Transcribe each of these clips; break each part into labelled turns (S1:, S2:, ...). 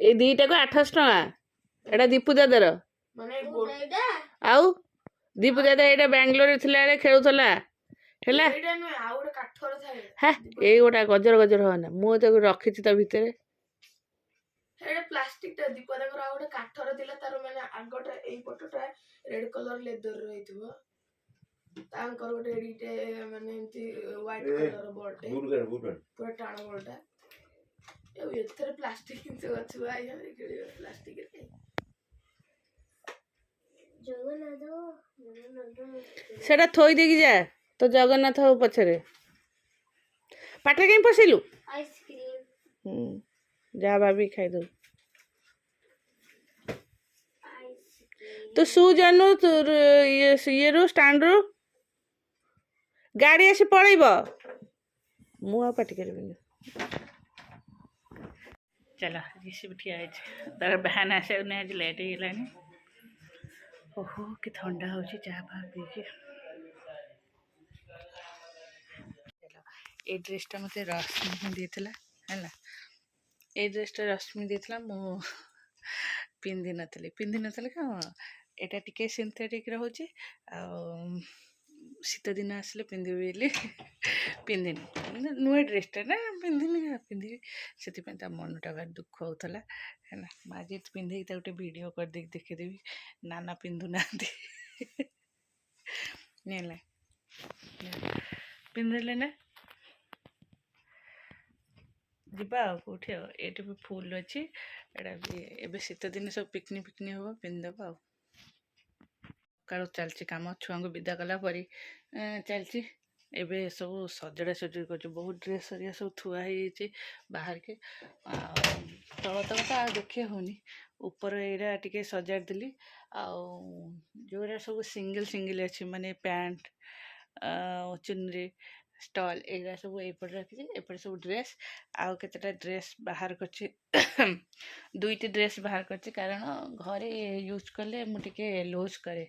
S1: ए दीटा को 800 टका एटा दीपू दादार आउ दीपू दादा एटा बेंगलोर थिला रे खेलुथला ହେଲା ହେ ଏଇ ଗୋଟା ଗଜର ଗଜର ହବ ନା ମୁଁ ତାକୁ ରଖିଛି ତା ଭିତରେ
S2: ପ୍ଲାଷ୍ଟିକ ଟା ଦୀପଦାଙ୍କର ଆଉ ଗୋଟେ କାଠର ଥିଲା ତାର ମାନେ ଆଗଟା ଏଇ ପଟଟା ରେଡ୍ କଲର ଲେଦର ରହିଥିବ ତାଙ୍କର ଗୋଟେ ଏଡିଟେ ମାନେ ଏମିତି ହ୍ୱାଇଟ୍ କଲର ବଲଟେ ପୁରା ଟାଣ ବଲଟା ଆଉ ଏଥିରେ ପ୍ଲାଷ୍ଟିକ ଜିନିଷ ଅଛି ଭାଇ ଖେଳିବ ପ୍ଲାଷ୍ଟିକରେ
S1: ସେଟା ଥୋଇ ଦେଇକି ଯା तो जगन्नाथ हो पछरे पाटे कहीं पसिलु आइसक्रीम जा भाभी खाई दो तो सु जानू तो ये रो स्टैंड रो गाड़ी आसी पळैब मु आ पाटी करबिनी चलो ऋषि ठिया तार बहन आसे आज लेट हो गलानी ओहो कि ठंडा हो चाह फा पी ए ड्रेसटा मत रश्मि देला है ए ड्रेसटा रश्मि देला मु पिंधि नथली क्या एटा टिके सिंथेटिक रोचे शीत दिन आसले पिंधि पिंधिनी नुआ ड्रेसटा ना पिंधि से मनटा भारी दुख होता है आज पिंधे गोटे वीडियो कर देखेदेवी नाना पिंधु ना पिंधले ना जीवा कौटे ये भी फुल अच्छी एटा भी एबे शीत दिन सब पिकनिक हम पिंधदेव चलती कम छुआ को विदा कला परी चलती एबे सब सजड़ा सजड़ी कर बहुत ड्रेस सरिया सब थुआ बाहर के तल तक तो देखे होनी ऊपर एरा टिके सजाड़ देली जो सब सिंगल सिंगल अच्छी माने पैंट चुनरी स्टल एगा सब एपटे रखी एपटे सब ड्रेस आउ केतेटा ड्रेस बाहर कर दुईटी ड्रेस बाहर कर कारण घरे यूज कले मुझे लूज करे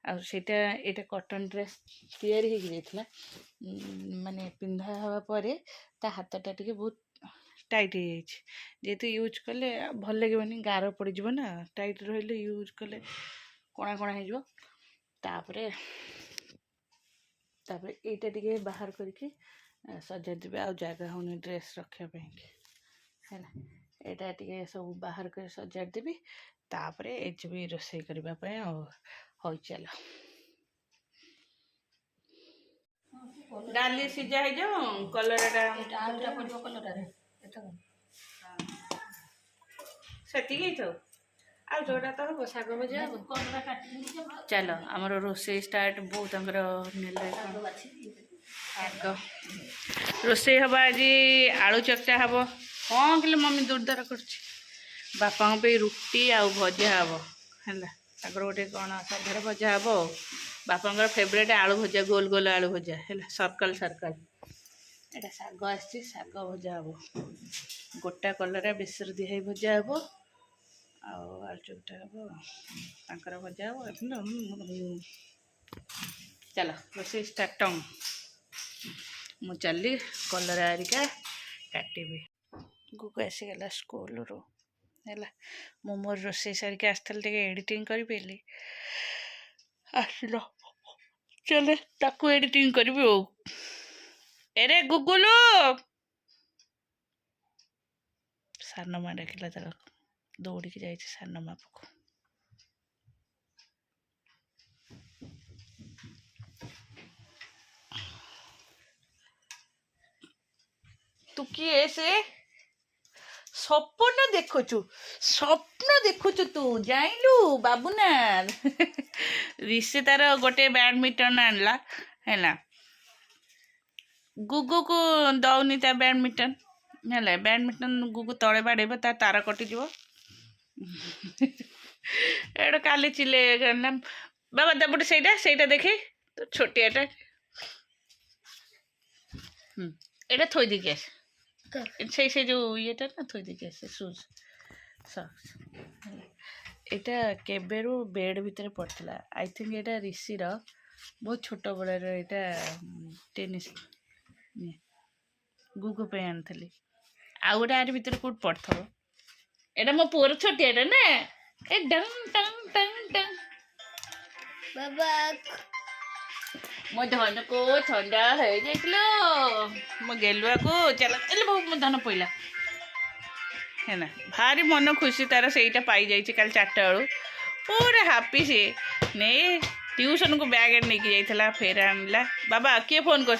S1: आटा ये कटन ड्रेस तैयारी होता माने पिंधा हवा पर ता हाथटा टे बहुत टाइट हो जेहेतु यूज कले भल लगे गार पड़ ना टाइट रही यूज कले कणा कणा हो तापर एटा टिके बाहर करके सजा देवे आ जगह होनी ड्रेस रखापी है एटा टिके सब बाहर कर सजा देवी तापर ये भी रोषे करने हो चल डाली सीझा है जो कलर से आ जोड़ा तो हम शाग भजा चलो आमर रोषे स्टार्ट बहुत रोषे हम आज आलू चकटा हम हाँ कहे मम्मी दूरदार कर बापा रुटी आ भजा हम है गोटे कौन साधार भजा हम बापा फेवरेट आलू भजा गोल गोल आलू भजा है सर्कल सर्कल एटा शाग आसी शाग भजा हम गोटा कलरा बेसर दिहे भजा हम आलू चकटा हम भजा हम चलो रोषे स्टार्ट मु चली कलर आरिका काटबी गुगु आसीगला स्कूल रो है मु मोर रोषे सारिक आसती टे एडिटिंग करी आसिल चले ताकू एडिटिंग करी एरे गुगुलू सानमा डाकिला तार दौड़ी की जाए सानमा पाख तू किए से स्वप्न देखुचु तू जाइलु बाबूना ऋषि तार गोटे बैडमिंटन आनला है गुगु को दौनी ता बैडमिंटन है बैडमिंटन गुगु तले बाड़ेब तार कटिज एटा काली चिले बाबा देवटे सहीटा देखे तो छोटियाटा एटा थोई दी आस से जो येटा ना थोई दी आस सुज सॉक्स एटा केबेरु बेड भितर पड़ता आई थिंक एटा ऋषिर बहुत छोट बड़ार एटा टेनिस गुगु पे आनी आउ गोटे आर भितर कौट पड़थब एटा मो पुअर छोटियाटा ना ए डंग डंग डंग डंग
S2: बाबा
S1: मो धन को ठंडा हो जाइलो मो गेलुआ को चल एले बहुत मो धन पइला है ना भारी मन खुशी तार सेटा पाई जाइए कल 4टा बेलू पूरा हापी सी ने ट्यूशन को बैग नहीं जाइला फेर आनला बाबा किए फोन कर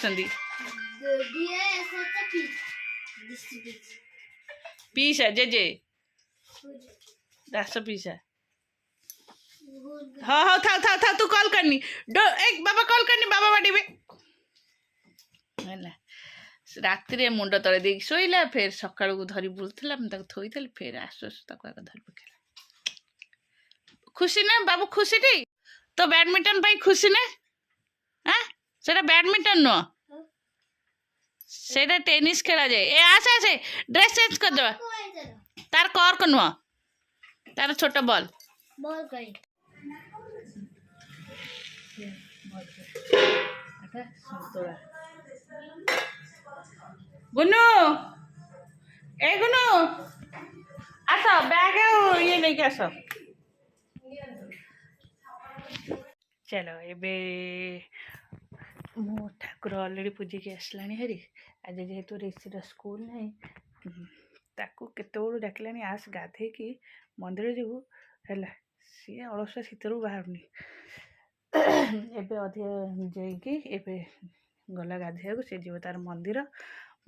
S1: पीसा जेजे दास पीसा हाँ हाँ था तू कॉल करनी एक बाबा कॉल करनी बाबा बाड़ी में है ना रात मुंड तले देख शोला फिर सका धरी बुलूला थोई फिर आसु आसु धरी पकेला खुशी ना बाबू खुशी टी तो बैडमिंटन पाई खुशी ना हाँ से बैडमिंटन नुह से टेनिस खेला जाए ए आसे आसे ड्रेस चेंज कर दवा तार कर्क नुह तार छोट बॉल
S2: बॉल कहीं
S1: गुन्नू ए गुन्नू आस बैग ये नहीं आस चलो एबे मो ठाकुर अलरेडी पूजिक आसला हरी आज जेहेतु ऋषिर स्कूल नहीं ताकू केतबेलू डाकिलानी आस गाधे कि मंदिर जीवु है सी अलसा शीतर बाहरनी एबे अधिक जाइकी एबे गला गाधे सी जीव तार मंदिर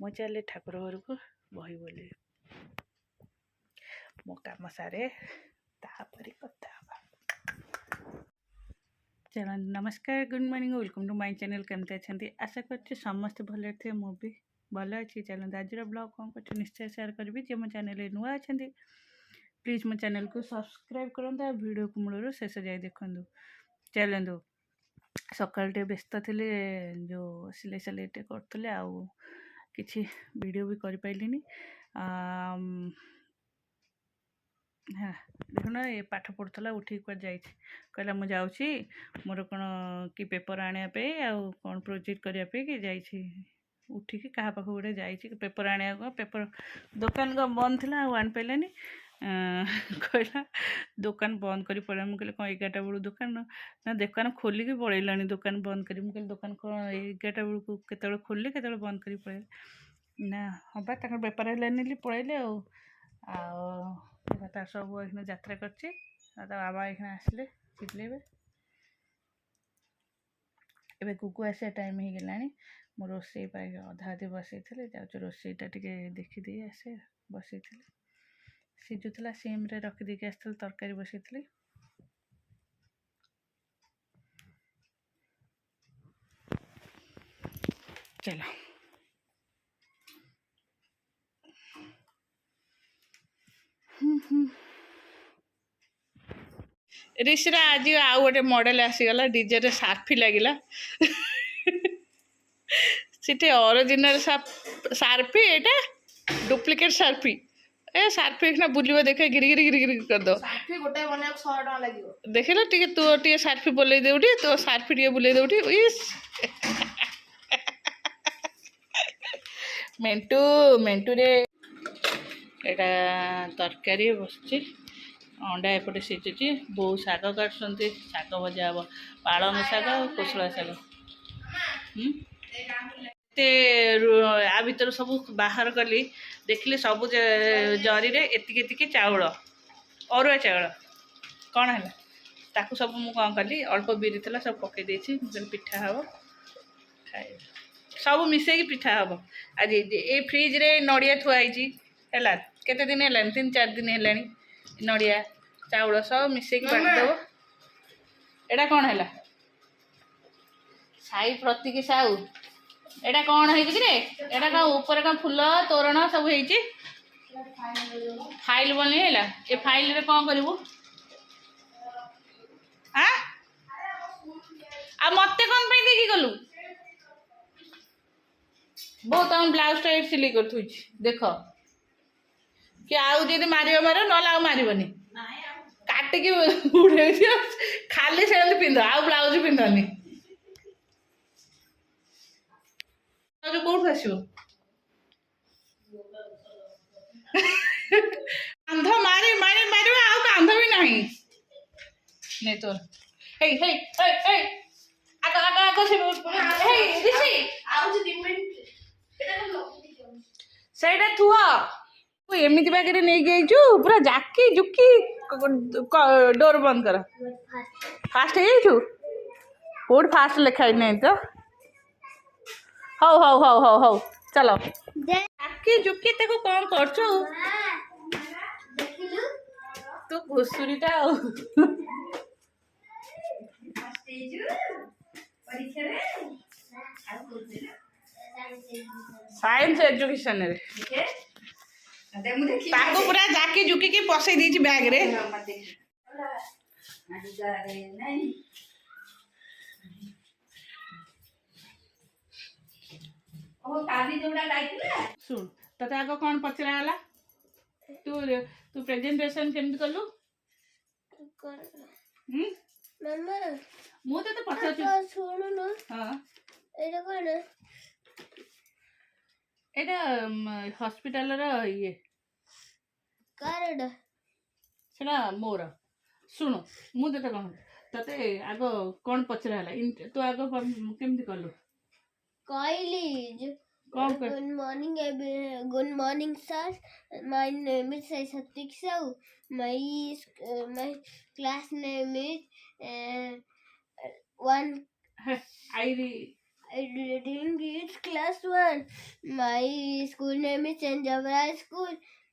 S1: मु चले ठाकुर घर को बही बोली मो काम सारे तापरी कथा चलो नमस्कार good morning welcome to my channel केमती अच्छा आशा कर समस्त भले थे मु भी भल अच्छी चलते आज ब्लॉग कौन कर निश्चय शेयर करी जे मो चैनल नुआ अच्छा प्लीज मो चैनल को सब्सक्राइब करते वीडियो को मूल शेष जाए देखूँ चलतु सकाल व्यस्त थे जो सिलाई सिलाई करते आउ किसी वीडियो भी कर पाइलिनी हाँ देखना ये पाठ पढ़ुला उठिक कुआ जाइए कहला मुझे जाऊँगी मोर कौन कि पेपर आने कौन प्रोजेक्ट करने कि जाइए उठिकी क्या पाख गोटे जाइए पेपर आने पेपर दुकान बंद थी आन पाइलानी कहला दुकान बंद कर पड़ा मुझे कौन 11टा बेलू दुकान ना दुकान खोलिकी पलैलानी दुकान बंद कर दुकान कौन 11टा बेलू केत खोल के बंद कर पड़े ना हाँ बा बेपार है पलैले तार सब ये यात्रा कर बाबा ये आसले चिल्लेबे एबे कुकु आसा टाइम हो गला मो रोसे अधा अधी बसई जाऊँ रोसेटा टे देखीदे आसे बसई सीझुला सीम रे रखीदे आसती तरकारी बसई चलो ऋषिरा आज आउ गोटे मॉडल आसीगला डीजे रे सार्फी लगिला सीटे ओरिजिनल सार्फी एटा डुप्लिकेट सार्फी ए सार्फी एकना बुलिबो देखे गिरी गिरी गिरी गिरी कर दो
S2: सार्फी गोटे बने 100 टका लागियो
S1: देखिलो टिके तू टिके सार्फी बोलै देउटी तो सार्फी टिके बुलै देउटी इस मेंटू मेंटू रे एटा तरकारी बसची अंडा एपटे सीझुची बो शाग काटुंट शाग भजा हम पालंग शाग कोसला शाग आ भर सब बाहर कली देखिली सब जरी रे एतिकी चाउल अरुआ चाउल कौन है ताकू सब मुझे कौन कली अल्प बिरी थी सब पकई देसी पिठा हम खाए सब मिसेकी पिठा हम आज ये फ्रिज रे नड़िया थुआई है केते दिन है 3-4 दिन है नड़िया चाउल सब मिसेकी बांटदेव एटा कौन है साई प्रतीक साहू एटा कौन है एटा कौन ऊपर कौन फूल तोरण सब है फाइल बनइला ये फाइल रे कौन करू आ मत कौन पे देखी गलु बहुत हम ब्लाउज टाइट सिलाई कर देख कि आउ जब मार मार ना मारबनी काटिकी उड़े दियो खाली से पिंध आउ ब्लाउज पिंधनी कौट आस କାନ୍ଧ ମାରି ମାରି ମାରିବ ଆଉ କାନ୍ଧ ବି ନାହିଁ ନେ ତୋର ହେଇ ହେଇ ହେଇ ହେଇ ଆଗ ଆଗ ଆଗ ସେ ହେଇ ରିସି ସେଇଟା ଥୁଅ ତୁ ଏମିତି ବାଗରେ ନେଇକି ଯାଇଛୁ ପୁରା ଜାକି ଜୁକି ଡୋର ବନ୍ଦ କର ଫାଷ୍ଟ ହେଇଯାଇଛୁ କୋଉଠି ଫାଷ୍ଟ ଲେଖା ହେଇନାହିଁ ତ ହଉ ହଉ ହଉ ହଉ ହଉ ଚାଲ ଜାକି ଜୁକି ତାକୁ କଣ କରୁଛୁ ତୁ ଘୁଷୁରୀଟା ଆଉ ସାଇନ୍ସ ଏଜୁକେସନରେ ତାକୁ ପୁରା ଜାକି ଜୁକିକି ପଶେଇ ଦେଇଛି ବ୍ୟାଗରେ ଶୁଣ ତତେ ଆଗ କଣ ପଚରା ହେଲା ତୁ ତୁ ପ୍ରେଜେଣ୍ଟେସନ କେମିତି କଲୁ ମୁଁ ତତେ ପଚାରୁଛି
S2: ଶୁଣୁନୁ
S1: ହଁ
S2: ଏଇଟା କଣ
S1: ଏଇଟା ହସ୍ପିଟାଲର ଇଏ
S2: କାରଟା
S1: ସେଟା ମୋର ଶୁଣୁ ମୁଁ ତତେ କଣ ତତେ ଆଗ କଣ ପଚରା ହେଲା ତୁ ଆଗ କେମିତି କଲୁ
S2: କହିଲି good morning sir, my name is Satik Sahu, my class name is one
S1: I
S2: reading is class 1, my school name is St. Jabra School,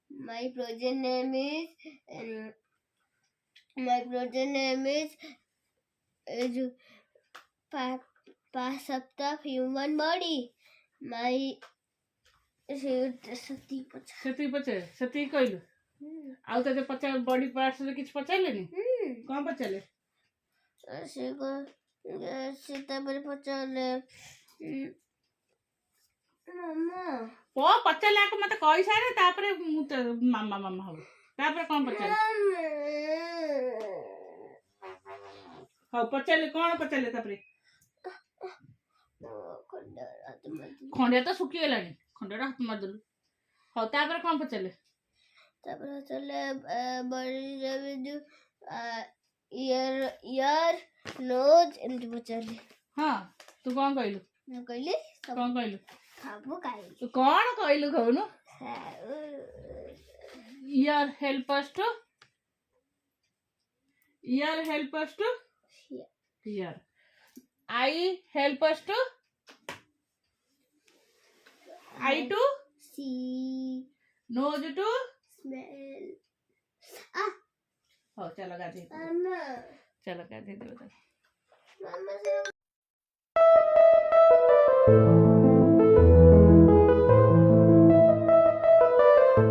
S2: my project name is parts of the human body, my
S1: ସେତିକି କହିଲୁ ଆଉ ତତେ body ପାର୍ଟସରେ କିଛି ପଚାରିଲେନି କଣ ପଚାରିଲେ
S2: ସେ ତାପରେ ପଚାରିଲେ
S1: କଣ ପଚାରିଲେ ଆକୁ ମତେ କହିସାରେ ତାପରେ ମୁଁ ମାମା ମାମା ହବ ତାପରେ କଣ ପଚାରିଲେ ହଉ ପଚାରିଲେ କଣ ପଚାରିଲେ ତାପରେ ଖଣ୍ଡିଆ ତ ଶୁଖିଗଲାଣି ଖଣ୍ଡିଆଟା ହାତ ମାରିଦେଲୁ ହଉ ତାପରେ କଣ ପଚାରିଲେ
S2: ବଡିରେ ଇୟର ନୋଜ ଏମିତି ପଚାରିଲେ
S1: ହଁ ତୁ କଣ କହିଲୁ
S2: ମୁଁ କହିଲି
S1: କଣ କହିଲୁ
S2: ସବୁ କହିଲି
S1: ତୁ କଣ କହିଲୁ କହୁନୁ ear help us to hear I help us to I to
S2: see,
S1: nose to
S2: smell.
S1: हो चलो गाधी चलो गाधी दो
S2: Mama